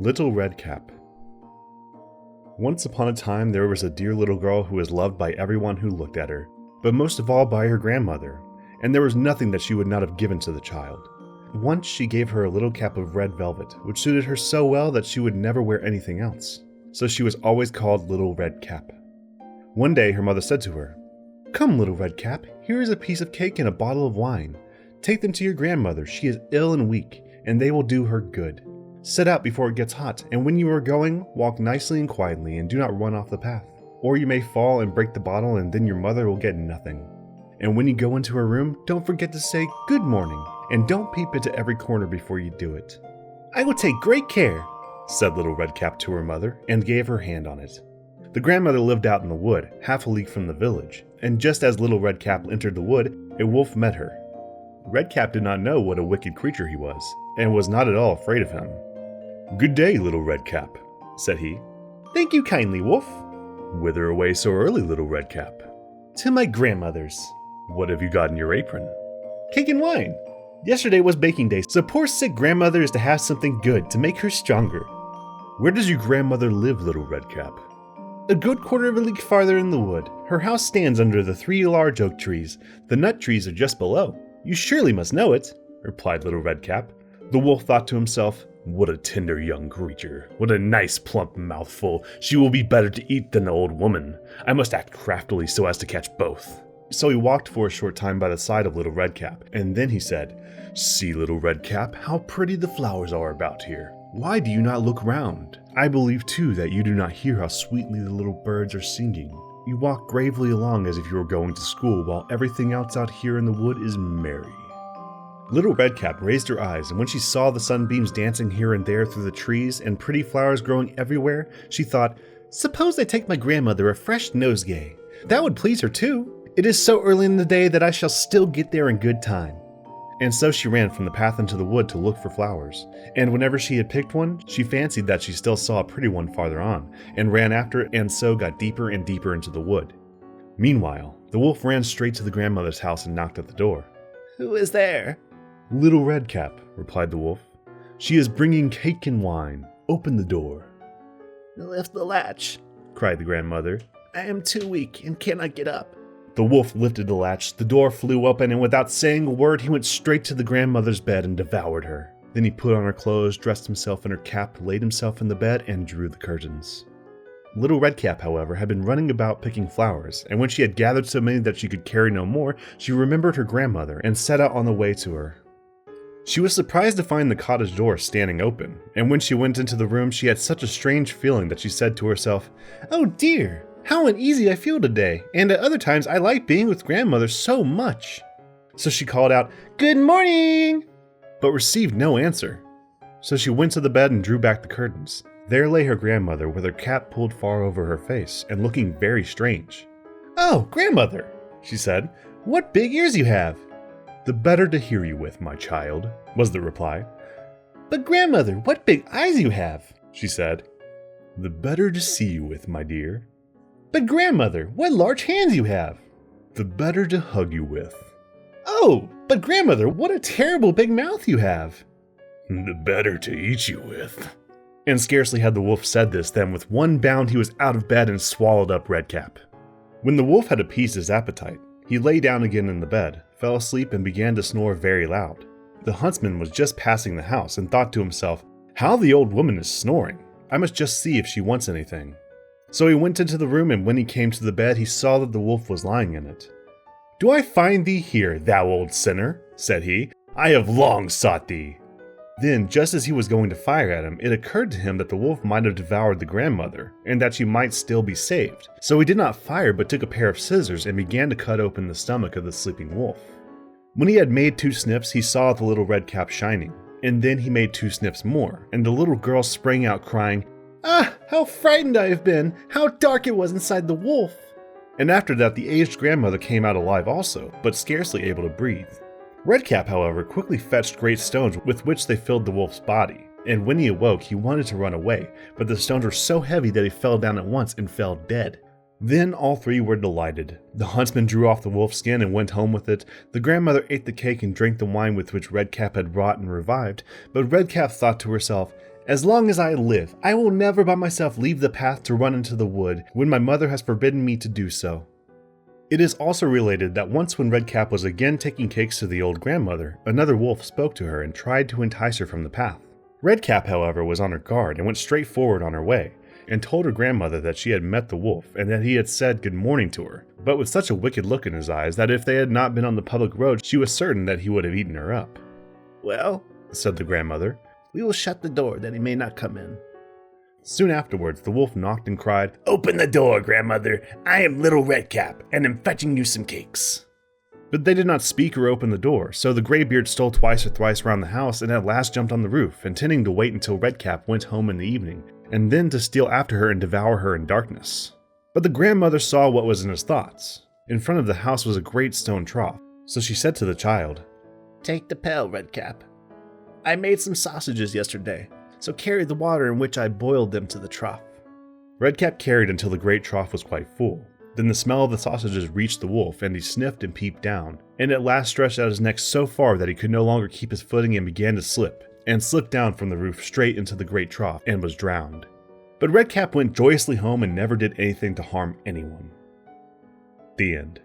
Little Redcap. Once upon a time there was a dear little girl who was loved by everyone who looked at her, but most of all by her grandmother, and there was nothing that she would not have given to the child. Once she gave her a little cap of red velvet, which suited her so well that she would never wear anything else, so she was always called Little Redcap. One day her mother said to her, "Come, Little Redcap, here is a piece of cake and a bottle of wine. Take them to your grandmother, she is ill and weak, and they will do her good. Set out before it gets hot, and when you are going, walk nicely and quietly and do not run off the path, or you may fall and break the bottle and then your mother will get nothing. And when you go into her room, don't forget to say good morning, and don't peep into every corner before you do it." "I will take great care," said Little Redcap to her mother, and gave her hand on it. The grandmother lived out in the wood, half a league from the village, and just as Little Redcap entered the wood, a wolf met her. Redcap did not know what a wicked creature he was, and was not at all afraid of him. "Good day, Little Redcap," said he. "Thank you kindly, Wolf." "Whither away so early, Little Redcap?" "To my grandmother's." "What have you got in your apron?" "Cake and wine. Yesterday was baking day, so poor sick grandmother is to have something good to make her stronger." "Where does your grandmother live, Little Redcap?" "A good quarter of a league farther in the wood. Her house stands under the 3 large oak trees. The nut trees are just below. You surely must know it," replied Little Redcap. The wolf thought to himself, "What a tender young creature. What a nice plump mouthful. She will be better to eat than the old woman. I must act craftily so as to catch both." So he walked for a short time by the side of Little Redcap, and then he said, "See, Little Redcap, how pretty the flowers are about here. Why do you not look round? I believe too that you do not hear how sweetly the little birds are singing. You walk gravely along as if you were going to school, while everything else out here in the wood is merry." Little Redcap raised her eyes, and when she saw the sunbeams dancing here and there through the trees and pretty flowers growing everywhere, she thought, "Suppose I take my grandmother a fresh nosegay. That would please her too. It is so early in the day that I shall still get there in good time." And so she ran from the path into the wood to look for flowers, and whenever she had picked one, she fancied that she still saw a pretty one farther on, and ran after it, and so got deeper and deeper into the wood. Meanwhile, the wolf ran straight to the grandmother's house and knocked at the door. "Who is there?" "Little Redcap," replied the wolf. "She is bringing cake and wine. Open the door." "Lift the latch," cried the grandmother. "I am too weak and cannot get up." The wolf lifted the latch, the door flew open, and without saying a word, he went straight to the grandmother's bed and devoured her. Then he put on her clothes, dressed himself in her cap, laid himself in the bed, and drew the curtains. Little Redcap, however, had been running about picking flowers, and when she had gathered so many that she could carry no more, she remembered her grandmother and set out on the way to her. She was surprised to find the cottage door standing open, and when she went into the room, she had such a strange feeling that she said to herself, "Oh dear! How uneasy I feel today, and at other times I like being with grandmother so much." So she called out, "Good morning!" but received no answer. So she went to the bed and drew back the curtains. There lay her grandmother with her cap pulled far over her face and looking very strange. "Oh, grandmother," she said, "what big ears you have!" "The better to hear you with, my child," was the reply. "But grandmother, what big eyes you have!" she said. "The better to see you with, my dear." "But grandmother, what large hands you have!" "The better to hug you with." "Oh, but grandmother, what a terrible big mouth you have!" "The better to eat you with." And scarcely had the wolf said this than with one bound he was out of bed and swallowed up Redcap. When the wolf had appeased his appetite, he lay down again in the bed, fell asleep, and began to snore very loud. The huntsman was just passing the house and thought to himself, "How the old woman is snoring! I must just see if she wants anything." So he went into the room, and when he came to the bed, he saw that the wolf was lying in it. "Do I find thee here, thou old sinner?" said he. "I have long sought thee." Then, just as he was going to fire at him, it occurred to him that the wolf might have devoured the grandmother, and that she might still be saved. So he did not fire, but took a pair of scissors and began to cut open the stomach of the sleeping wolf. When he had made 2 snips, he saw the Little Redcap shining, and then he made 2 snips more, and the little girl sprang out crying, "Ah, how frightened I have been! How dark it was inside the wolf!" And after that the aged grandmother came out alive also, but scarcely able to breathe. Redcap, however, quickly fetched great stones with which they filled the wolf's body, and when he awoke he wanted to run away, but the stones were so heavy that he fell down at once and fell dead. Then all 3 were delighted. The huntsman drew off the wolf's skin and went home with it. The grandmother ate the cake and drank the wine with which Redcap had wrought and revived, but Redcap thought to herself, As long as I live, I will never by myself leave the path to run into the wood when my mother has forbidden me to do so." It is also related that once when Redcap was again taking cakes to the old grandmother, another wolf spoke to her and tried to entice her from the path. Redcap, however, was on her guard and went straight forward on her way, and told her grandmother that she had met the wolf and that he had said good morning to her, but with such a wicked look in his eyes that if they had not been on the public road, she was certain that he would have eaten her up. "Well," said the grandmother, "we will shut the door that he may not come in." Soon afterwards, the wolf knocked and cried, "Open the door, grandmother. I am Little Redcap, and am fetching you some cakes." But they did not speak or open the door, so the graybeard stole twice or thrice round the house and at last jumped on the roof, intending to wait until Redcap went home in the evening, and then to steal after her and devour her in darkness. But the grandmother saw what was in his thoughts. In front of the house was a great stone trough, so she said to the child, "Take the pail, Redcap. I made some sausages yesterday, so carry the water in which I boiled them to the trough." Redcap carried until the great trough was quite full. Then the smell of the sausages reached the wolf, and he sniffed and peeped down, and at last stretched out his neck so far that he could no longer keep his footing and began to slip, and slipped down from the roof straight into the great trough, and was drowned. But Redcap went joyously home and never did anything to harm anyone. The end.